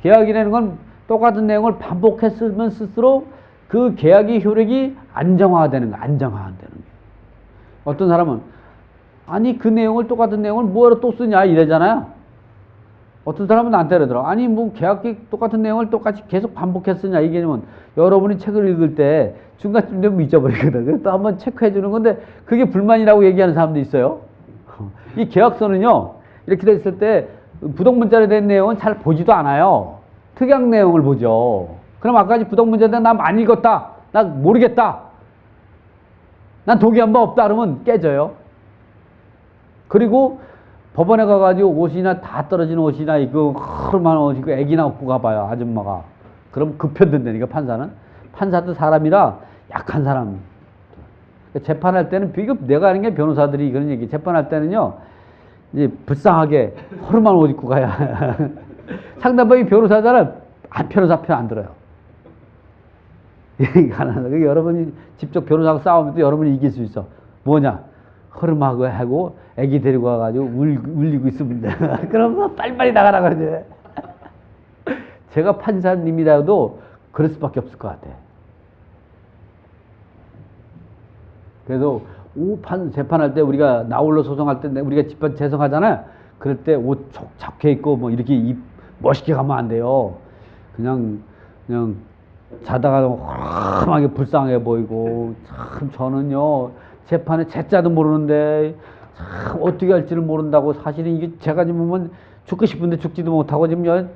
계약이라는 건 똑같은 내용을 반복했으면 쓸수록 그 계약의 효력이 안정화되는 거야. 안정화되는 거야. 어떤 사람은 아니 그 내용을 똑같은 내용을 뭐하러 또 쓰냐 이러잖아요. 어떤 사람은 나한테 그러더라. 아니 뭐 계약이 똑같은 내용을 똑같이 계속 반복했으냐 이 개념은 여러분이 책을 읽을 때 중간쯤 되면 잊어버리거든. 그래서 또 한번 체크해 주는 건데 그게 불만이라고 얘기하는 사람도 있어요. 이 계약서는요 이렇게 됐을 때 부동문자로 된 내용은 잘 보지도 않아요. 특약 내용을 보죠. 그럼 아까지 부동문자인데 나 안 읽었다. 나 모르겠다. 난 독이 한 번 없다. 그러면 깨져요. 그리고 법원에 가가지고 옷이나 다 떨어진 옷이나 이거 허름한 옷 이거 애기나 업고 가봐요. 아줌마가. 그럼 급편든다니까 판사는. 판사도 사람이라 약한 사람. 재판할 때는 이거 내가 하는 게 변호사들이 그런 얘기. 재판할 때는요. 이제 불쌍하게 허름한 옷 입고 가야. 상대방이 변호사잖아. 변호사 편 안 들어요. 가난하다. 여러분이 직접 변호사하고 싸우면 또 여러분이 이길 수 있어. 뭐냐? 허름하고 하고 애기 데리고 와가지고 울리고 있으면 돼. 그러면 빨리빨리 나가라 그러지. 제가 판사님이라도 그럴 수밖에 없을 것 같아. 그래서 재판할 때 우리가 나홀로 소송할 때 우리가 집안 재송하잖아요. 그럴 때 옷 적혀 있고 뭐 이렇게 멋있게 가면 안 돼요. 그냥 자다가 허름하게 불쌍해 보이고 참 저는요 재판에 제자도 모르는데 참 어떻게 할지를 모른다고 사실은 이게 제가 지금 보면 죽고 싶은데 죽지도 못하고 지금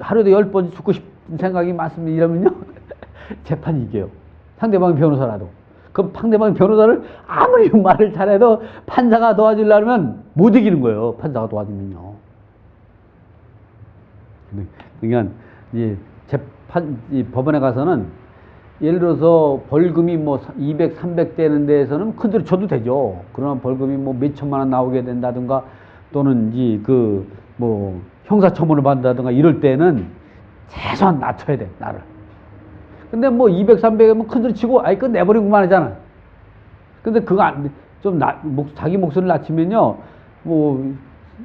하루에도 10번 죽고 싶은 생각이 많습니다. 이러면요 재판이 이겨요. 상대방이 변호사라도. 그럼 상대방 변호사를 아무리 말을 잘해도 판사가 도와주려면 못 이기는 거예요. 판사가 도와주면요. 그러니까 이 법원에 가서는 예를 들어서 벌금이 뭐 200, 300 되는 데에서는 큰소리 쳐도 되죠. 그러나 벌금이 뭐 몇 천만 원 나오게 된다든가 또는 형사처분을 받는다든가 이럴 때는 최소한 낮춰야 돼, 나를. 근데 뭐 200, 300이면 큰소리 치고 아이 그거 내버리고만 하잖아. 근데 그거 좀 자기 목소리를 낮추면요 뭐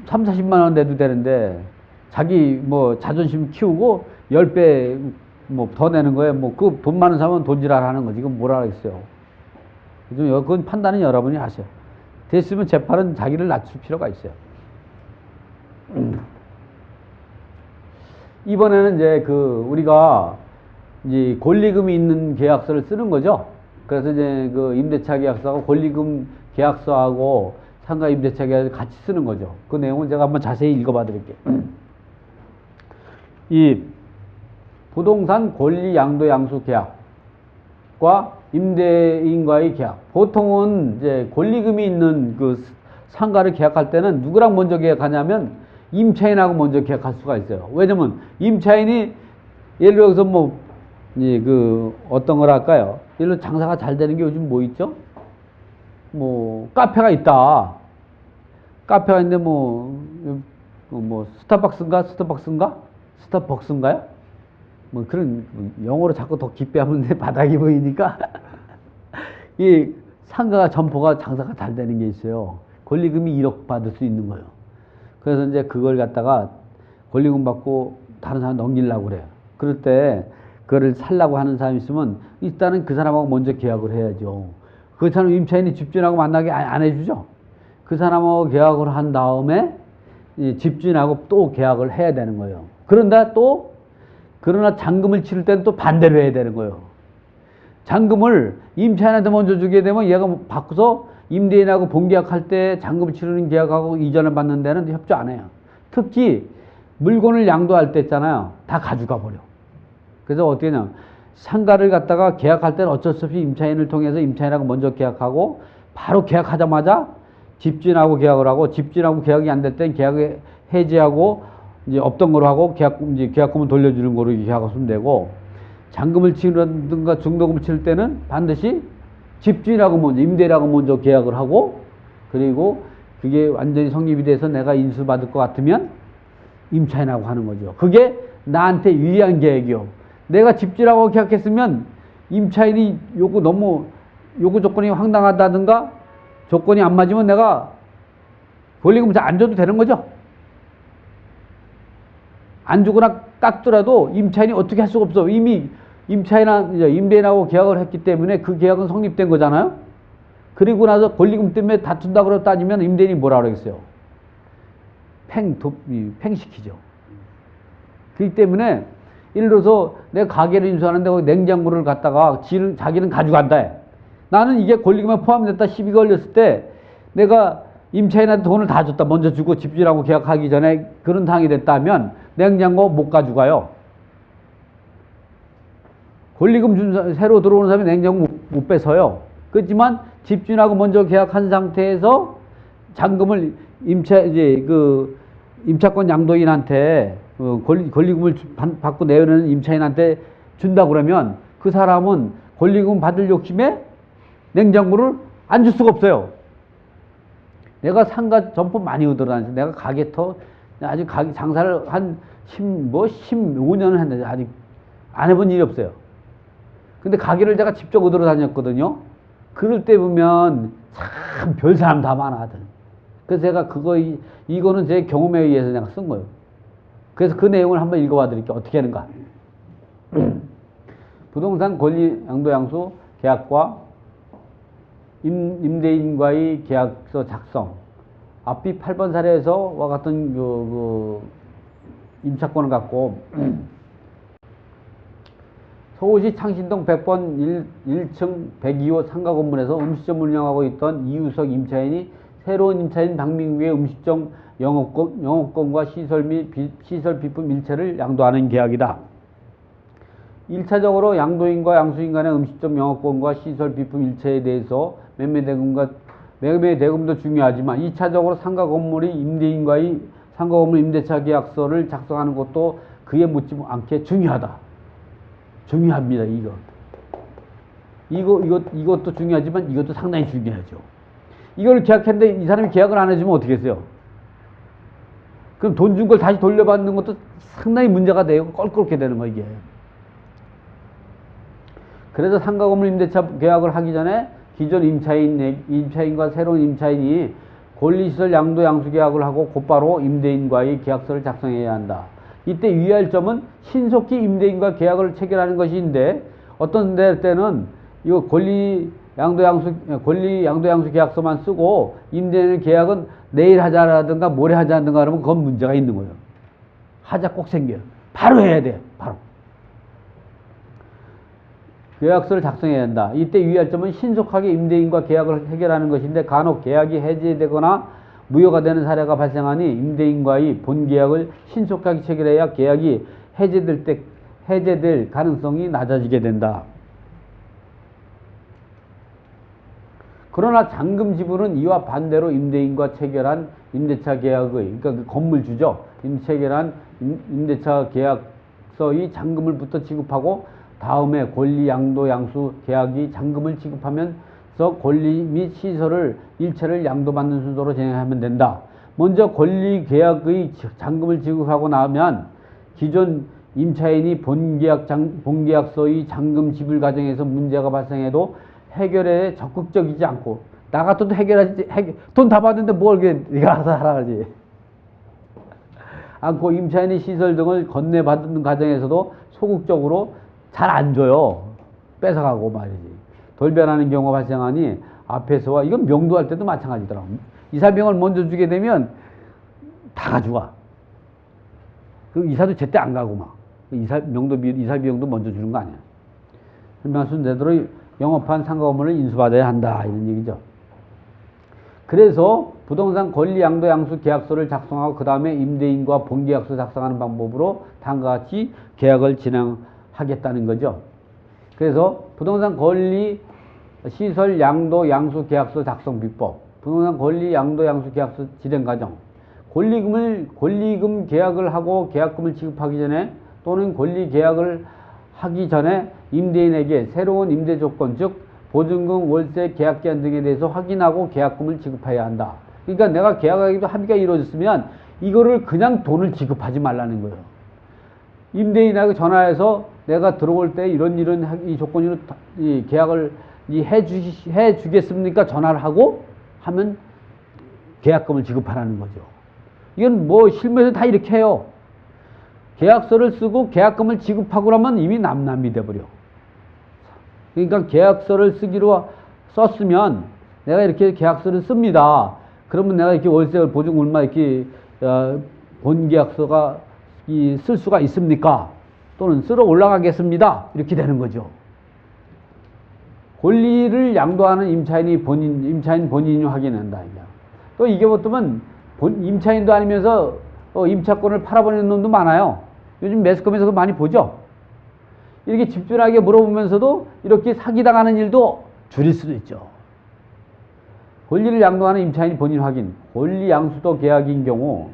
3, 40만 원 내도 되는데 자기 뭐 자존심 키우고 10배 뭐 더 내는 거예요. 뭐 그 돈 많은 사람은 돈지랄 하는 거지. 이건 뭐라 그랬어요. 그건 판단은 여러분이 하세요. 됐으면 재판은 자기를 낮출 필요가 있어요. 이번에는 이제 우리가 이제 권리금이 있는 계약서를 쓰는 거죠. 그래서 이제 임대차 계약서하고 권리금 계약서하고 상가 임대차 계약서 같이 쓰는 거죠. 그 내용은 제가 한번 자세히 읽어봐 드릴게요. 이 부동산 권리 양도 양수 계약과 임대인과의 계약. 보통은 이제 권리금이 있는 상가를 계약할 때는 누구랑 먼저 계약하냐면 임차인하고 먼저 계약할 수가 있어요. 왜냐면 임차인이 예를 들어서 뭐 어떤 걸 할까요? 예를 들어 장사가 잘 되는 게 요즘 뭐 있죠? 뭐 카페가 있다. 카페가 있는데 뭐 스타벅스인가요? 뭐 그런 영어로 자꾸 더 깊게 하면 내 바닥이 보이니까 이 상가가 점포가 장사가 잘 되는 게 있어요. 권리금이 1억 받을 수 있는 거예요. 그래서 이제 그걸 갖다가 권리금 받고 다른 사람 넘기려고 그래요. 그럴 때 그거를 살라고 하는 사람이 있으면 일단은 그 사람하고 먼저 계약을 해야죠. 그 사람 임차인이 집주인하고 만나게 안 해주죠. 그 사람하고 계약을 한 다음에 집주인하고 또 계약을 해야 되는 거예요. 그러나 잔금을 치를 때는 또 반대로 해야 되는 거예요. 잔금을 임차인한테 먼저 주게 되면 얘가 바꾸서 임대인하고 본계약할 때 잔금을 치르는 계약하고 이전을 받는 데는 협조 안 해요. 특히 물건을 양도할 때 있잖아요. 다 가져가 버려. 그래서 어떻게 하냐면 상가를 갖다가 계약할 때는 어쩔 수 없이 임차인을 통해서 임차인하고 먼저 계약하고 바로 계약하자마자 집주인하고 계약을 하고 집주인하고 계약이 안 될 땐 계약을 해지하고 이제 없던 거로 하고 계약금을 돌려주는 거로 계약하시면 되고 잔금을 치르든가 중도금을 치를 때는 반드시 집주인하고 먼저 임대인하고 먼저 계약을 하고 그리고 그게 완전히 성립이 돼서 내가 인수받을 것 같으면 임차인하고 하는 거죠. 그게 나한테 유리한 계획이요. 내가 집주인하고 계약했으면 임차인이 요구 조건이 황당하다든가 조건이 안 맞으면 내가 권리금을 잘 안 줘도 되는 거죠. 안 주거나 깎더라도 임차인이 어떻게 할 수가 없어. 이미 임대인하고 계약을 했기 때문에 그 계약은 성립된 거잖아요. 그리고 나서 권리금 때문에 다툰다고 그러 따지면 임대인이 뭐라 그러겠어요. 팽시키죠. 그렇기 때문에 예를 들어서 내가 가게를 인수하는데 거기 냉장고를 갖다가 자기는 가져간다 해. 나는 이게 권리금에 포함됐다 시비 걸렸을 때 내가 임차인한테 돈을 다 줬다. 먼저 주고 집주인하고 계약하기 전에 그런 상황이 됐다면 냉장고 못 가져가요. 권리금 준 새로 들어오는 사람이 냉장고 못 뺏어요. 그렇지만 집주인하고 먼저 계약한 상태에서 잔금을 임차권 양도인한테 권리금을 받고 내는 임차인한테 준다 그러면 그 사람은 권리금 받을 욕심에 냉장고를 안 줄 수가 없어요. 내가 상가 점포 많이 얻어다니서 내가 가게터 아직 장사를 한 15년을 했는데 아직 안 해본 일이 없어요. 근데 가게를 제가 직접 얻으러 다녔거든요. 그럴 때 보면 참 별 사람 다 많아하더니. 그래서 제가 이거는 제 경험에 의해서 내가 쓴 거예요. 그래서 그 내용을 한번 읽어봐 드릴게요. 어떻게 하는가. 부동산 권리 양도 양수 계약과 임대인과의 계약서 작성. 앞뒤 8번 사례에서와 같은 임차권을 갖고 서울시 창신동 100번 1층 102호 상가 건물에서 음식점을 운영하고 있던 이유석 임차인이 새로운 임차인 박민구의 음식점 영업권과 시설 및 시설 비품 일체를 양도하는 계약이다. 1차적으로 양도인과 양수인 간의 음식점 영업권과 시설 비품 일체에 대해서 매매 대금도 중요하지만 2차적으로 상가 건물이 임대인과의 상가 건물 임대차 계약서를 작성하는 것도 그에 묻지 않게 중요합니다. 이것도 중요하지만 이것도 상당히 중요하죠. 이걸 계약했는데 이 사람이 계약을 안 해주면 어떻게 했어요? 그럼 돈 준 걸 다시 돌려받는 것도 상당히 문제가 돼요. 껄끄럽게 되는 거 이게. 그래서 상가 건물 임대차 계약을 하기 전에 기존 임차인과 새로운 임차인이 권리시설 양도 양수 계약을 하고 곧바로 임대인과의 계약서를 작성해야 한다. 이때 유의할 점은 신속히 임대인과 계약을 체결하는 것인데 어떤 때는 이거 권리 양도 양수 계약서만 쓰고 임대인 계약은 내일 하자라든가 모레 하자라든가 그러면 그건 문제가 있는 거예요. 하자 꼭 생겨요. 바로 해야 돼. 바로. 계약서를 작성해야 한다. 이때 유의할 점은 신속하게 임대인과 계약을 해결하는 것인데 간혹 계약이 해지되거나 무효가 되는 사례가 발생하니 임대인과의 본계약을 신속하게 체결해야 계약이 해제될 가능성이 낮아지게 된다. 그러나 잔금 지불은 이와 반대로 임대인과 체결한 임대차 계약의, 그러니까 그 건물주죠. 체결한 임대차 계약서의 잔금을부터 지급하고 다음에 권리 양도 양수 계약이 잔금을 지급하면서 권리 및 시설을 일체를 양도받는 순서로 진행하면 된다. 먼저 권리 계약의 잔금을 지급하고 나면 기존 임차인이 본계약서의 잔금 지불 과정에서 문제가 발생해도 해결에 적극적이지 않고 나 같아도 해결하지 돈 다 받는데 뭘 네가 알아서 하라 그러지 않고 임차인의 시설 등을 건네받는 과정에서도 소극적으로 잘 안 줘요. 뺏어가고 말이지. 돌변하는 경우가 발생하니 앞에서와 이건 명도할 때도 마찬가지더라고. 이사비용을 먼저 주게 되면 다 가져가. 그 이사도 제때 안 가고 막 이사비용도 먼저 주는 거 아니야. 설명한 순대로 영업한 상가 건물을 인수받아야 한다 이런 얘기죠. 그래서 부동산 권리 양도 양수 계약서를 작성하고 그 다음에 임대인과 본계약서 작성하는 방법으로 다음과 같이 계약을 진행하겠다는 거죠. 그래서 부동산 권리 시설 양도 양수 계약서 작성 비법, 부동산 권리 양도 양수 계약서 진행 과정, 권리금 계약을 하고 계약금을 지급하기 전에 또는 권리 계약을 하기 전에 임대인에게 새로운 임대 조건, 즉 보증금, 월세, 계약기한 등에 대해서 확인하고 계약금을 지급해야 한다. 그러니까 내가 계약하기도 합의가 이루어졌으면 이거를 그냥 돈을 지급하지 말라는 거예요. 임대인에게 전화해서 내가 들어올 때 이런 이 조건으로 이 계약을 해주겠습니까? 전화를 하고 하면 계약금을 지급하라는 거죠. 이건 뭐 실무에서 다 이렇게 해요. 계약서를 쓰고 계약금을 지급하고 그러면 이미 남남이 돼버려. 그러니까 계약서를 썼으면 내가 이렇게 계약서를 씁니다. 그러면 내가 이렇게 월세 보증 얼마 이렇게 본 계약서가 쓸 수가 있습니까? 또는 쓸어 올라가겠습니다. 이렇게 되는 거죠. 권리를 양도하는 임차인 본인이 확인한다. 또 이게 보통은 임차인도 아니면서 임차권을 팔아버리는 놈도 많아요. 요즘 매스컴에서 많이 보죠. 이렇게 집중하게 물어보면서도 이렇게 사기당하는 일도 줄일 수도 있죠. 권리를 양도하는 임차인 본인 확인, 권리 양수도 계약인 경우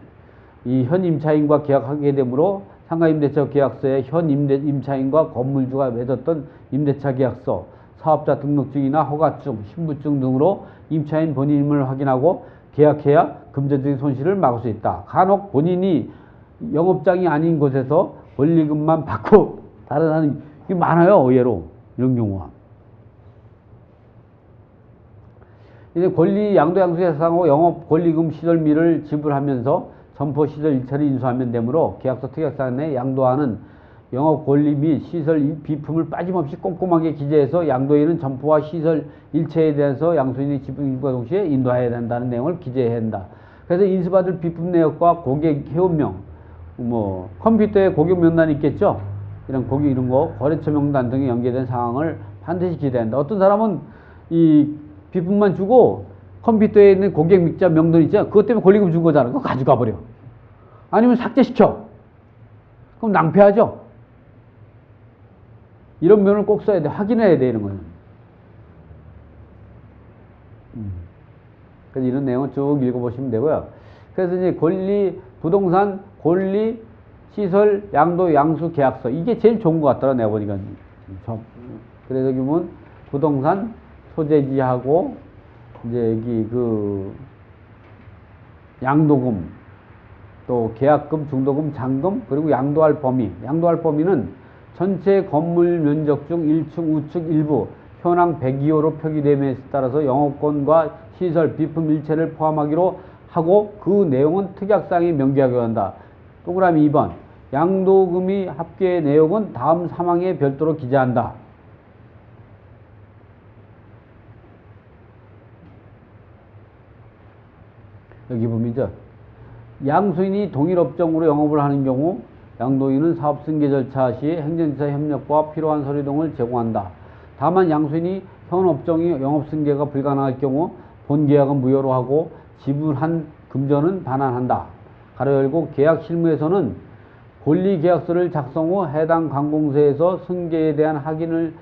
이 현 임차인과 계약하게 되므로 상가임대차 계약서에 현 임차인과 건물주가 맺었던 임대차 계약서, 사업자 등록증이나 허가증, 신분증 등으로 임차인 본인임을 확인하고 계약해야 금전적인 손실을 막을 수 있다. 간혹 본인이 영업장이 아닌 곳에서 권리금만 받고 달아나는 게 많아요. 의외로 이런 경우가. 이제 권리 양도 양수 해상하고 영업 권리금 시설비를 지불하면서 점포 시설 일체를 인수하면 되므로 계약서 특약사항에 양도하는 영업 권리 및 시설 비품을 빠짐없이 꼼꼼하게 기재해서 양도인은 점포와 시설 일체에 대해서 양수인의 지분과 동시에 인도해야 된다는 내용을 기재해야 한다. 그래서 인수받을 비품 내역과 고객 회원명, 뭐 컴퓨터에 고객 명단이 있겠죠. 이런 거 거래처 명단 등에 연계된 상황을 반드시 기재해야 한다. 어떤 사람은 이 비품만 주고 컴퓨터에 있는 고객 믹자 명단 있잖아. 그것 때문에 권리금 준 거잖아. 그거 가져가 버려. 아니면 삭제시켜. 그럼 낭패하죠. 이런 면을 꼭 써야 돼. 확인해야 돼. 이런 거는. 그래서 이런 내용을 쭉 읽어보시면 되고요. 그래서 이제 부동산 권리 시설 양도 양수 계약서. 이게 제일 좋은 것 같더라. 내가 보니까. 그래서 여기 보면 부동산 소재지하고 이제 여기 그 양도금, 또 계약금, 중도금, 잔금, 그리고 양도할 범위. 양도할 범위는 전체 건물 면적 중 1층 우측 일부 현황 102호로 표기됨에 따라서 영업권과 시설, 비품 일체를 포함하기로 하고 그 내용은 특약사항에 명기하게 한다. 동그라미 2번. 양도금이 합계 내역은 다음 사항에 별도로 기재한다. 여기 보면죠. 양수인이 동일 업종으로 영업을 하는 경우 양도인은 사업 승계 절차 시 행정지사 협력과 필요한 서류 등을 제공한다. 다만 양수인이 현 업종이 영업 승계가 불가능할 경우 본 계약은 무효로 하고 지불한 금전은 반환한다. 가로 열고 계약 실무에서는 권리 계약서를 작성 후 해당 관공서에서 승계에 대한 확인을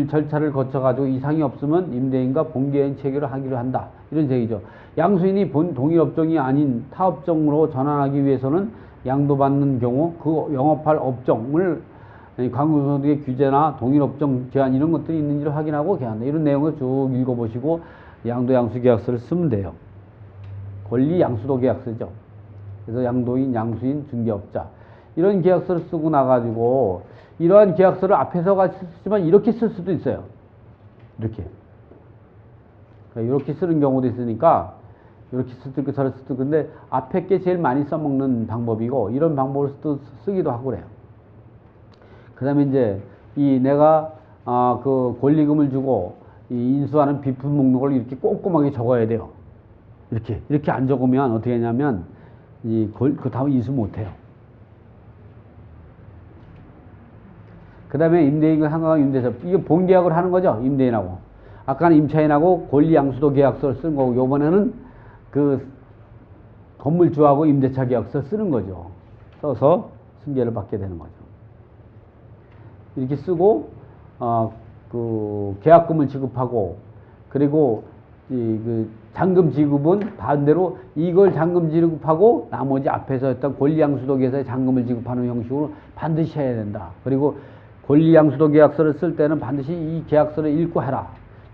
절차를 거쳐가지고 이상이 없으면 임대인과 본계약 체결을 하기로 한다. 이런 얘기죠. 양수인이 본 동일 업종이 아닌 타 업종으로 전환하기 위해서는 양도받는 경우 그 영업할 업종을 관공서의 규제나 동일 업종 제한 이런 것들이 있는지를 확인하고 계약한다. 이런 내용을 쭉 읽어보시고 양도 양수 계약서를 쓰면 돼요. 권리 양수도 계약서죠. 그래서 양도인, 양수인, 중개업자 이런 계약서를 쓰고 나가지고 이러한 계약서를 앞에서가 쓰지만 이렇게 쓸 수도 있어요. 이렇게 쓰는 경우도 있으니까 이렇게 쓸 때 저럴 수도 근데 앞에 게 제일 많이 써먹는 방법이고 이런 방법을 쓰기도 하고 그래요. 그 다음에 이제 내가 그 권리금을 주고 이 인수하는 비품 목록을 이렇게 꼼꼼하게 적어야 돼요. 이렇게 안 적으면 어떻게 하냐면 그 다음 인수 못 해요. 그 다음에 임대인과 상가강 임대차 이게 본계약을 하는 거죠. 임대인하고 아까는 임차인하고 권리 양수도 계약서를 쓴 거고 요번에는 그 건물주하고 임대차 계약서 쓰는 거죠. 써서 승계를 받게 되는 거죠. 이렇게 쓰고 그 계약금을 지급하고 그리고 그 잔금 지급은 반대로 이걸 잔금 지급하고 나머지 앞에서 했던 권리양수도 계약서에 잔금을 지급하는 형식으로 반드시 해야 된다. 그리고 권리양수도 계약서를 쓸 때는 반드시 이 계약서를 읽고 해라.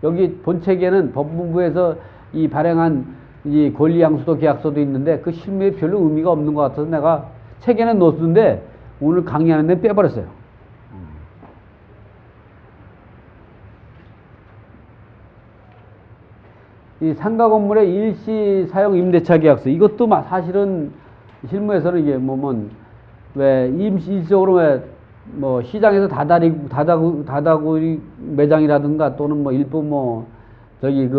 여기 본책에는 법무부에서 이 발행한 이 권리양수도 계약서도 있는데 그 실무에 별로 의미가 없는 것 같아서 내가 책에는 넣었는데 오늘 강의하는 데 빼버렸어요. 이 상가 건물의 일시 사용 임대차 계약서 이것도 사실은 실무에서는 이게 왜 일시적으로 왜 뭐 시장에서 다다구리 매장이라든가 또는 일부 저기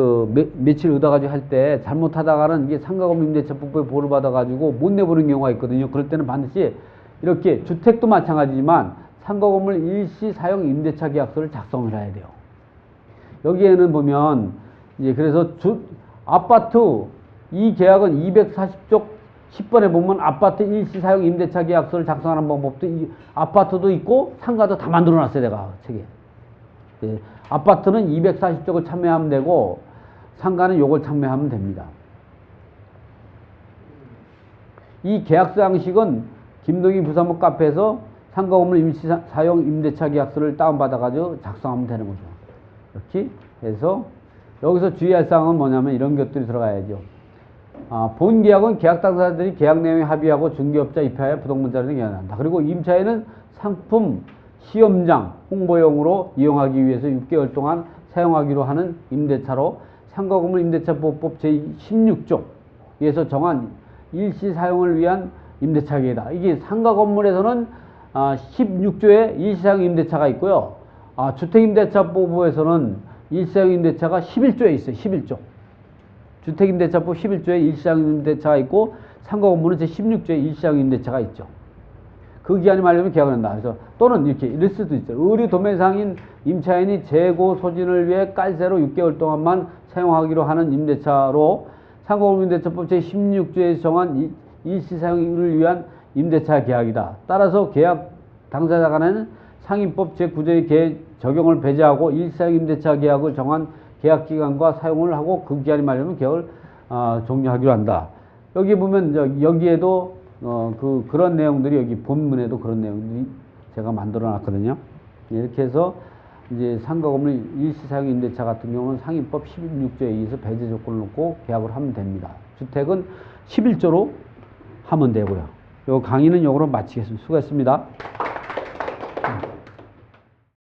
며칠 얻어가지고 할 때 잘못하다가는 이게 상가 건물 임대차법에 보를 받아가지고 못 내보는 경우가 있거든요. 그럴 때는 반드시 이렇게 주택도 마찬가지지만 상가 건물 일시 사용 임대차 계약서를 작성을 해야 돼요. 여기에는 보면 그래서 아파트 이 계약은 240쪽 10번에 보면 아파트 일시 사용 임대차 계약서를 작성하는 방법도 아파트도 있고 상가도 다 만들어 놨어요. 내가 책에. 아파트는 240쪽을 참여하면 되고 상가는 요걸 참여하면 됩니다. 이 계약서 양식은 김동희 부사무 카페에서 상가 건물 임시 사용 임대차 계약서를 다운받아 가지고 작성하면 되는 거죠. 이렇게 해서 여기서 주의할 사항은 뭐냐면 이런 것들이 들어가야죠. 본 계약은 계약 당사자들이 계약 내용에 합의하고 중개업자 입회하여 부동산자를 계약한다. 그리고 임차인은 상품 시험장 홍보용으로 이용하기 위해서 6개월 동안 사용하기로 하는 임대차로 상가 건물 임대차보호법 제16조에서 정한 일시 사용을 위한 임대차 계획이다. 이게 상가 건물에서는 16조에 일시 사용 임대차가 있고요. 주택임대차보호법에서는 일시사용 임대차가 11조에 있어요. 11조. 주택임대차법 11조에 일시사용 임대차가 있고 상가 건물은 제16조에 일시사용 임대차가 있죠. 그 기한이 만료되면 계약을 한다. 그래서 또는 이럴 수도 있어요. 의류 도매상인 임차인이 재고 소진을 위해 깔새로 6개월 동안만 사용하기로 하는 임대차로 상가 건물 임대차법 제16조에 정한 일시사용을 위한 임대차 계약이다. 따라서 계약 당사자 간에는 상임법 제9조의 적용을 배제하고 일시사용 임대차 계약을 정한 계약기간과 사용을 하고 그 기한이 만료되면 계약을 종료하기로 한다. 여기 보면 여기에도 그런 내용들이 여기 본문에도 그런 내용들이 제가 만들어 놨거든요. 이렇게 해서 이제 상가 건물 일시사용 임대차 같은 경우는 상임법 16조에 의해서 배제 조건을 놓고 계약을 하면 됩니다. 주택은 11조로 하면 되고요. 요 강의는 요거로 마치겠습니다. 수고했습니다.